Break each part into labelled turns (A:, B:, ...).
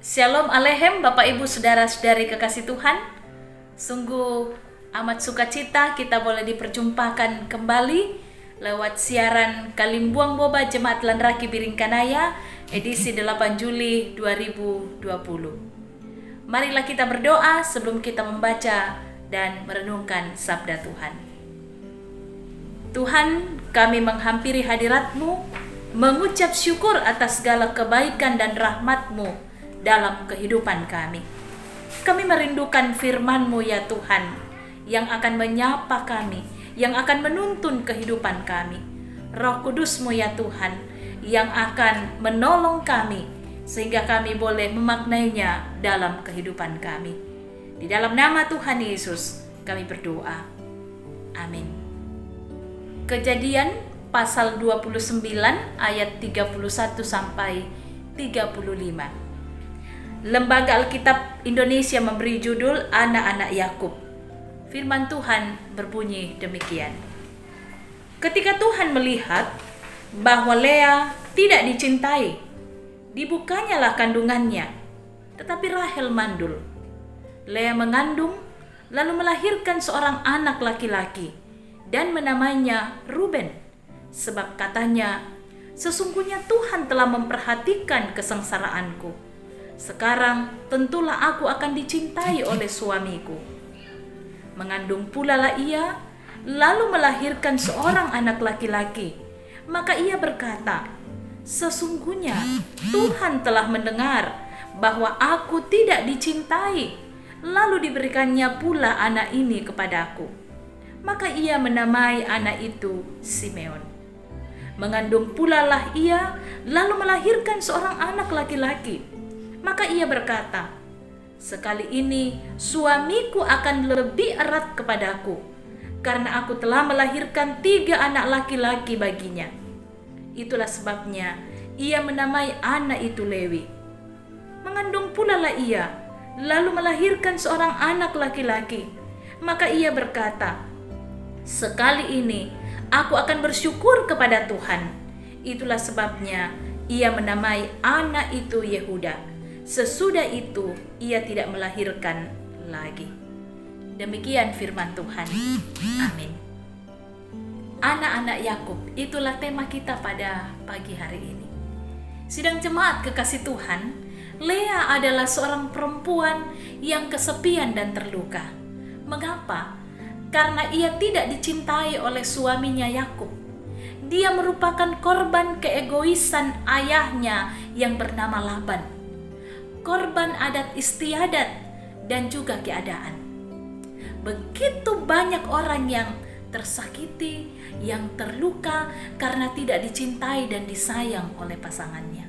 A: Shalom Alehem, Bapak Ibu Saudara-saudari kekasih Tuhan. Sungguh amat sukacita kita boleh diperjumpakan kembali lewat siaran Kalimbuang Boba Jemaat Lanraki Biringkanaya edisi 8 Juli 2020. Marilah kita berdoa sebelum kita membaca dan merenungkan sabda Tuhan. Tuhan, kami menghampiri hadirat-Mu, mengucap syukur atas segala kebaikan dan rahmat-Mu dalam kehidupan kami. Kami merindukan firman-Mu ya Tuhan, yang akan menyapa kami, yang akan menuntun kehidupan kami. Roh Kudus-Mu ya Tuhan, yang akan menolong kami, sehingga kami boleh memaknainya dalam kehidupan kami. Di dalam nama Tuhan Yesus, kami berdoa. Amin. Kejadian pasal 29 ayat 31 sampai 35. Lembaga Alkitab Indonesia memberi judul Anak-anak Yakub. Firman Tuhan berbunyi demikian. Ketika Tuhan melihat bahwa Lea tidak dicintai, dibukanyalah kandungannya, tetapi Rahel mandul. Lea mengandung, lalu melahirkan seorang anak laki-laki dan menamainya Ruben, sebab katanya, sesungguhnya Tuhan telah memperhatikan kesengsaraanku. Sekarang tentulah aku akan dicintai oleh suamiku. Mengandung pula lah ia, lalu melahirkan seorang anak laki-laki. Maka ia berkata, sesungguhnya Tuhan telah mendengar bahwa aku tidak dicintai, lalu diberikannya pula anak ini kepadaku. Maka ia menamai anak itu Simeon. Mengandung pula lah ia, lalu melahirkan seorang anak laki-laki. Maka ia berkata, sekali ini suamiku akan lebih erat kepadaku, karena aku telah melahirkan 3 anak laki-laki baginya. Itulah sebabnya ia menamai anak itu Lewi. Mengandung pula lah ia, lalu melahirkan seorang anak laki-laki. Maka ia berkata, sekali ini aku akan bersyukur kepada Tuhan. Itulah sebabnya ia menamai anak itu Yehuda. Sesudah itu ia tidak melahirkan lagi. Demikian firman Tuhan. Amin. Anak-anak Yakub, itulah tema kita pada pagi hari ini. Sidang jemaat kekasih Tuhan, Lea adalah seorang perempuan yang kesepian dan terluka. Mengapa? Karena ia tidak dicintai oleh suaminya Yakub. Dia merupakan korban keegoisan ayahnya yang bernama Laban. Korban adat istiadat dan juga keadaan. Begitu banyak orang yang tersakiti, yang terluka karena tidak dicintai dan disayang oleh pasangannya.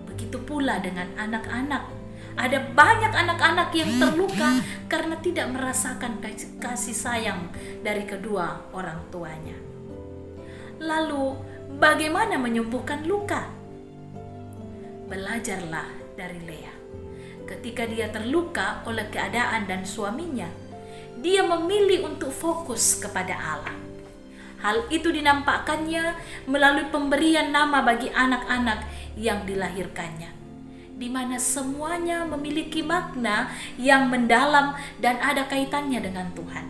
A: Begitu pula dengan anak-anak. Ada banyak anak-anak yang terluka karena tidak merasakan kasih sayang dari kedua orang tuanya. Lalu, bagaimana menyembuhkan luka? Belajarlah dari Lea. Ketika dia terluka oleh keadaan dan suaminya, dia memilih untuk fokus kepada Allah. Hal itu dinampakkannya melalui pemberian nama bagi anak-anak yang dilahirkannya, di mana semuanya memiliki makna yang mendalam dan ada kaitannya dengan Tuhan.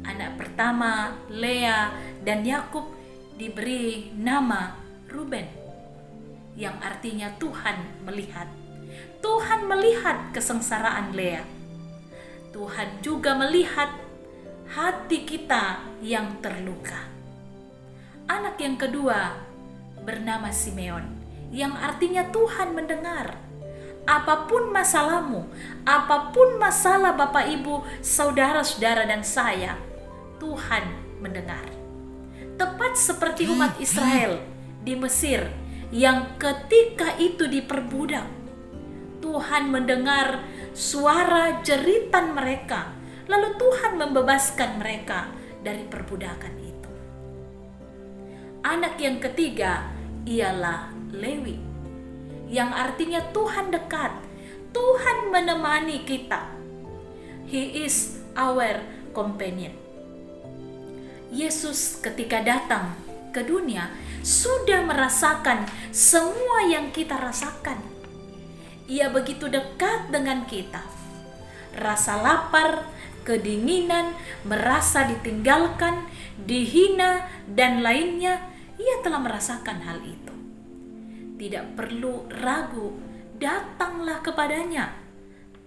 A: Anak pertama, Lea dan Yakub, diberi nama Ruben, yang artinya Tuhan melihat. Tuhan melihat kesengsaraan Lea. Tuhan juga melihat hati kita yang terluka. Anak yang kedua bernama Simeon, yang artinya Tuhan mendengar. Apapun masalahmu, apapun masalah Bapak Ibu, saudara-saudara dan saya, Tuhan mendengar. Tepat seperti umat Israel di Mesir, yang ketika itu diperbudak, Tuhan mendengar suara jeritan mereka, lalu Tuhan membebaskan mereka dari perbudakan itu. Anak yang ketiga ialah Lewi, yang artinya Tuhan dekat, Tuhan menemani kita. He is our companion. Yesus ketika datang ke dunia sudah merasakan semua yang kita rasakan. Ia begitu dekat dengan kita. Rasa lapar, kedinginan, merasa ditinggalkan, dihina, dan lainnya, ia telah merasakan hal itu. Tidak perlu ragu, datanglah kepadanya,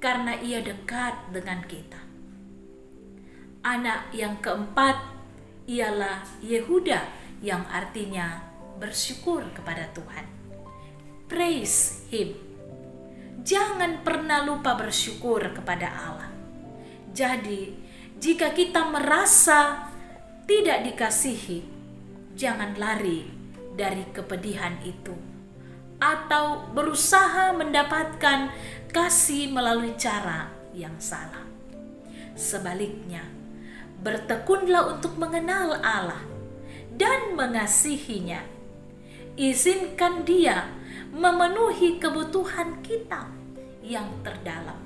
A: karena ia dekat dengan kita. Anak yang keempat ialah Yehuda, yang artinya bersyukur kepada Tuhan. Praise Him. Jangan pernah lupa bersyukur kepada Allah. Jadi, jika kita merasa tidak dikasihi, jangan lari dari kepedihan itu atau berusaha mendapatkan kasih melalui cara yang salah. Sebaliknya, bertekunlah untuk mengenal Allah dan mengasihinya. Izinkan Dia memenuhi kebutuhan kita yang terdalam.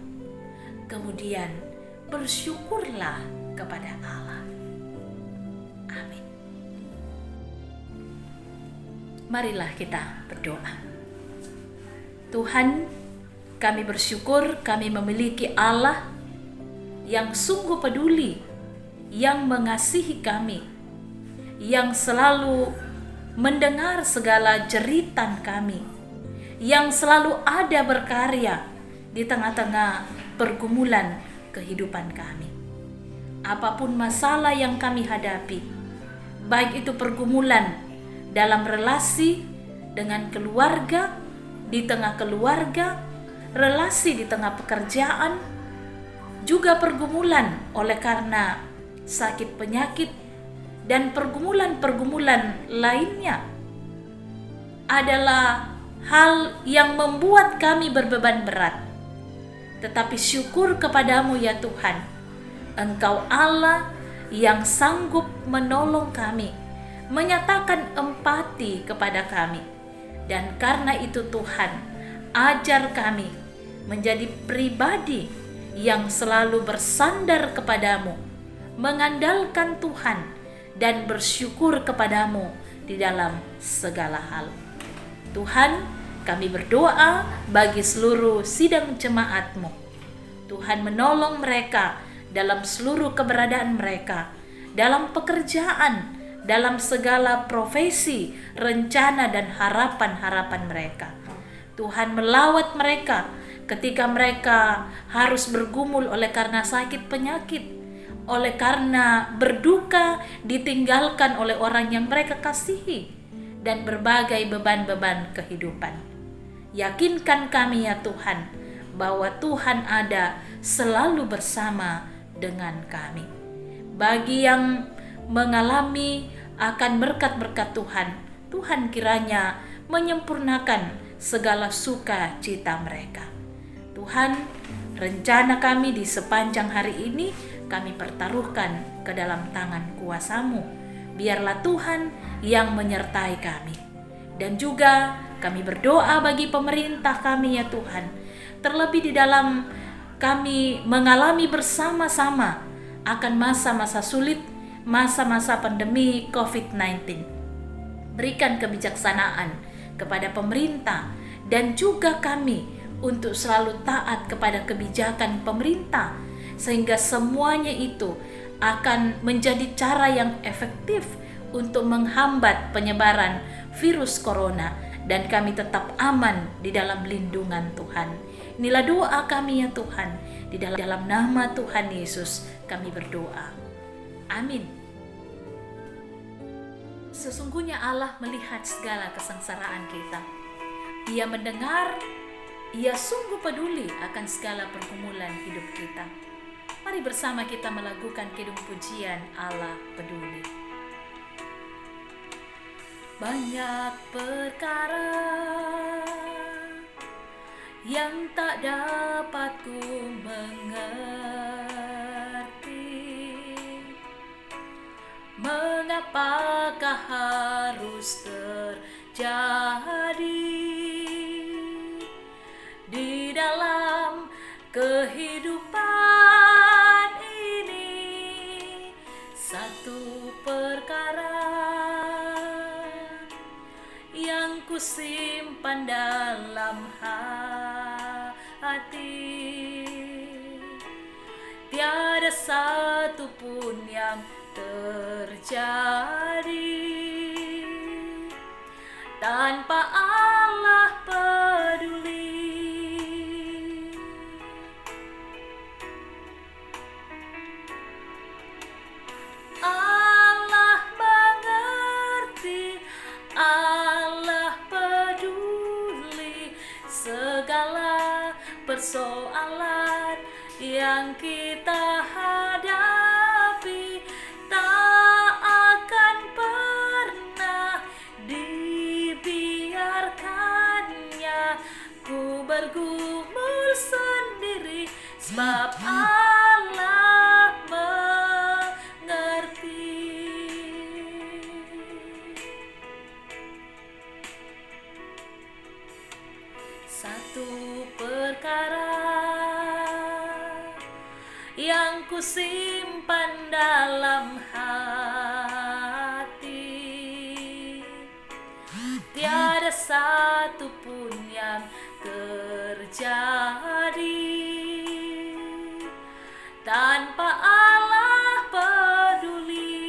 A: Kemudian bersyukurlah kepada Allah. Amin. Marilah kita berdoa. Tuhan, kami bersyukur kami memiliki Allah yang sungguh peduli, yang mengasihi kami, yang selalu mendengar segala jeritan kami, yang selalu ada berkarya di tengah-tengah pergumulan kehidupan kami. Apapun masalah yang kami hadapi, baik itu pergumulan dalam relasi dengan keluarga, di tengah keluarga, relasi di tengah pekerjaan, juga pergumulan oleh karena sakit penyakit, dan pergumulan-pergumulan lainnya, adalah hal yang membuat kami berbeban berat. Tetapi syukur kepadamu ya Tuhan, Engkau Allah yang sanggup menolong kami, menyatakan empati kepada kami. Dan karena itu Tuhan, ajar kami menjadi pribadi yang selalu bersandar kepadamu, mengandalkan Tuhan, dan bersyukur kepadamu di dalam segala hal. Tuhan, kami berdoa bagi seluruh sidang jemaat-Mu. Tuhan menolong mereka dalam seluruh keberadaan mereka, dalam pekerjaan, dalam segala profesi, rencana dan harapan-harapan mereka. Tuhan melawat mereka ketika mereka harus bergumul oleh karena sakit penyakit, oleh karena berduka ditinggalkan oleh orang yang mereka kasihi, dan berbagai beban-beban kehidupan. Yakinkan kami ya Tuhan, bahwa Tuhan ada selalu bersama dengan kami. Bagi yang mengalami akan berkat-berkat Tuhan, Tuhan kiranya menyempurnakan segala sukacita mereka. Tuhan, rencana kami di sepanjang hari ini kami pertaruhkan ke dalam tangan kuasa-Mu. Biarlah Tuhan yang menyertai kami. Dan juga kami berdoa bagi pemerintah kami ya Tuhan. Terlebih di dalam kami mengalami bersama-sama akan masa-masa sulit, masa-masa pandemi COVID-19. Berikan kebijaksanaan kepada pemerintah dan juga kami untuk selalu taat kepada kebijakan pemerintah, sehingga semuanya itu akan menjadi cara yang efektif untuk menghambat penyebaran virus corona, dan kami tetap aman di dalam lindungan Tuhan. Inilah doa kami ya Tuhan, di dalam nama Tuhan Yesus kami berdoa. Amin. Sesungguhnya Allah melihat segala kesengsaraan kita. Ia mendengar, Ia sungguh peduli akan segala pergumulan hidup kita. Mari bersama kita melakukan kidung pujian Allah peduli. Banyak perkara yang tak dapat ku mengerti, mengapakah harus terjadi di dalam kehidupan ini. Satu perkara yang ku simpan dalam hati, satu pun yang terjadi tanpa Allah peduli. Allah mengerti, Allah peduli segala persoalan yang kita hadapi. Tak akan pernah dibiarkannya ku bergumul sendiri, sebab Allah mengerti. Satu perkara yang ku simpan dalam hati, tiada satu pun yang terjadi tanpa Allah peduli.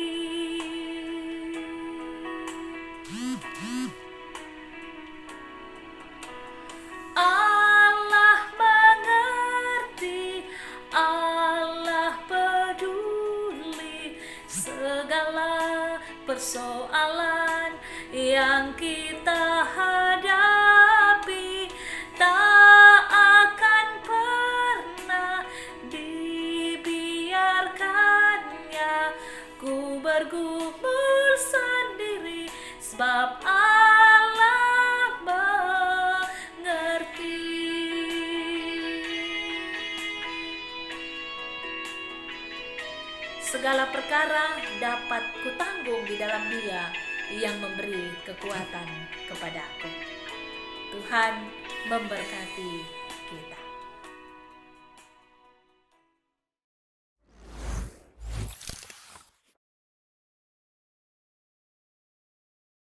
A: Allah mengerti, Allah peduli segala persoalan yang kita hadapi. Tak akan pernah dibiarkannya ku bergumul sendiri, sebab Allah mengerti. Segala perkara dapat kutanggung di dalam Dia yang memberi kekuatan kepadaku. Tuhan memberkati kita.